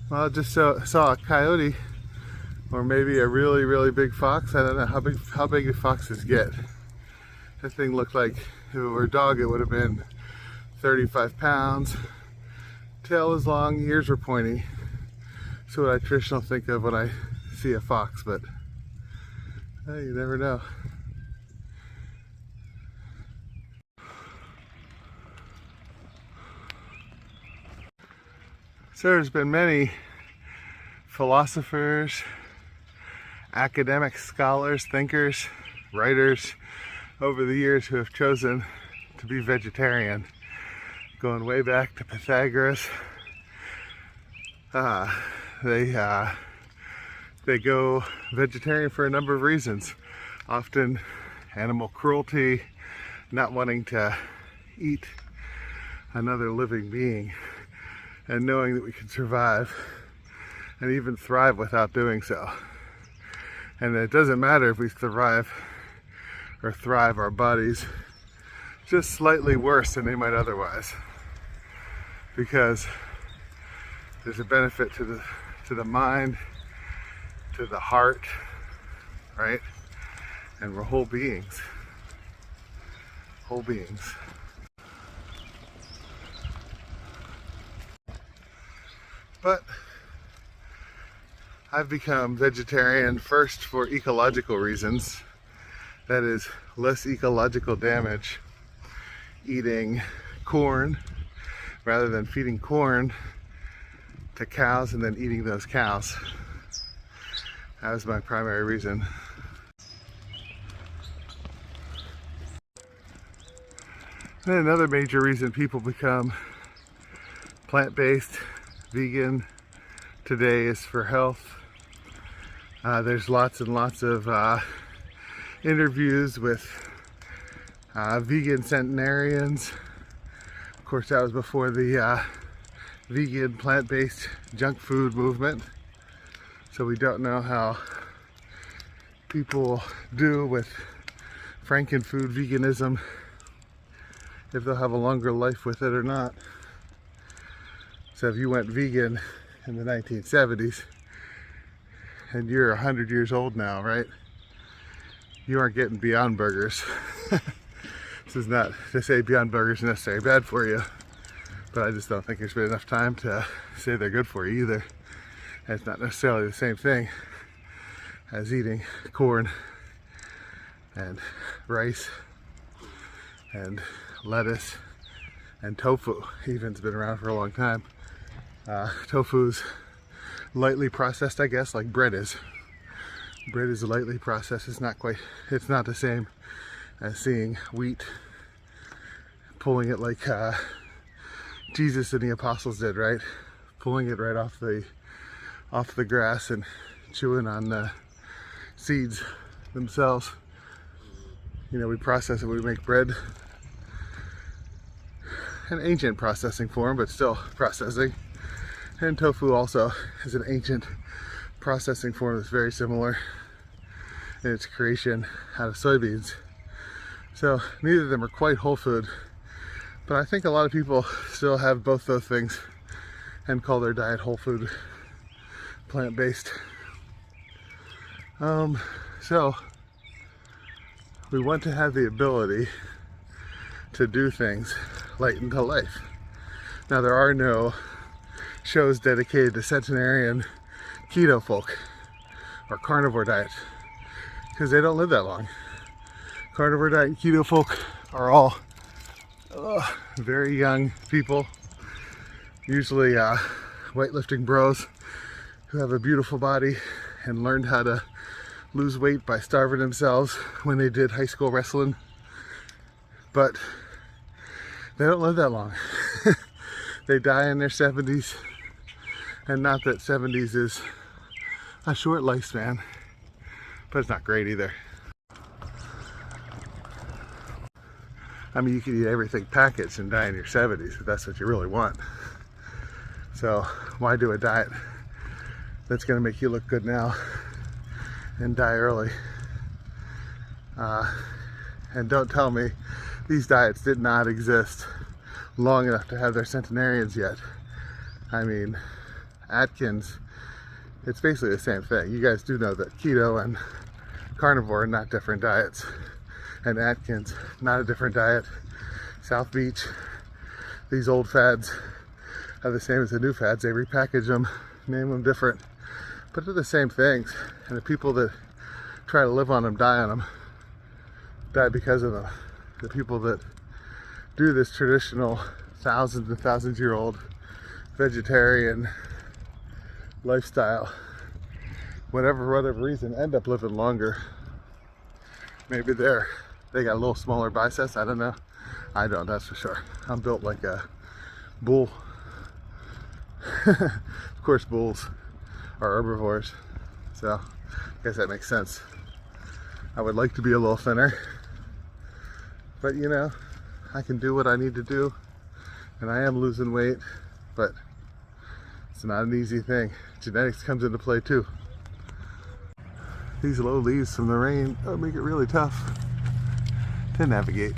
Well, I just saw a coyote, or maybe a really, really big fox. I don't know how big do foxes get. That thing looked like, if it were a dog, it would have been 35 pounds. Tail was long, ears were pointy. That's what I traditionally think of when I see a fox, but hey, you never know. So there's been many philosophers, academic scholars, thinkers, writers over the years who have chosen to be vegetarian, going way back to Pythagoras. They go vegetarian for a number of reasons. Often animal cruelty, not wanting to eat another living being, and knowing that we can survive and even thrive without doing so. And it doesn't matter if we survive or thrive, our bodies just slightly worse than they might otherwise, because there's a benefit to the mind, to the heart, right? And we're whole beings. Whole beings. But I've become vegetarian first for ecological reasons. That is, less ecological damage eating corn rather than feeding corn to cows and then eating those cows. That was my primary reason. And another major reason people become plant-based, vegan today is for health. There's lots and lots of interviews with vegan centenarians. Of course, that was before the vegan plant-based junk food movement. So we don't know how people do with frankenfood veganism, if they'll have a longer life with it or not. So if you went vegan in the 1970s and you're 100 years old now, right? You aren't getting Beyond Burgers. This is not to say Beyond Burgers are necessarily bad for you, but I just don't think there's been enough time to say they're good for you either. And it's not necessarily the same thing as eating corn and rice and lettuce and tofu. Even's been around for a long time. Tofu's lightly processed, I guess, like bread is. Bread is lightly processed. It's not the same as seeing wheat, pulling it like Jesus and the apostles did, right? Pulling it right off the grass and chewing on the seeds themselves. You know, we process it, we make bread. An ancient processing form, but still processing. And tofu also is an ancient processing form that's very similar in its creation out of soybeans. So neither of them are quite whole food, but I think a lot of people still have both those things and call their diet whole food, plant-based. So we want to have the ability to do things late into life. Now, there are no shows dedicated to centenarian keto folk or carnivore diet, because they don't live that long. Carnivore diet and keto folk are all very young people, usually weightlifting bros who have a beautiful body and learned how to lose weight by starving themselves when they did high school wrestling. But they don't live that long. They die in their 70s. And not that 70s is a short lifespan, but it's not great either. I mean, you can eat everything packaged and die in your 70s if that's what you really want. So why do a diet that's going to make you look good now and die early? And don't tell me these diets did not exist long enough to have their centenarians yet. I mean, Atkins, it's basically the same thing. You guys do know that keto and carnivore are not different diets, and Atkins, not a different diet. South Beach, these old fads are the same as the new fads. They repackage them, name them different, but they're the same things. And the people that try to live on them die on them, die because of them. The people that do this traditional thousands and thousands year old vegetarian lifestyle, whatever reason, end up living longer. Maybe they got a little smaller biceps, I don't know. I don't, that's for sure. I'm built like a bull. Of course bulls are herbivores, so I guess that makes sense. I would like to be a little thinner, but you know, I can do what I need to do, and I am losing weight, but it's not an easy thing. Genetics comes into play too. These low leaves from the rain make it really tough to navigate.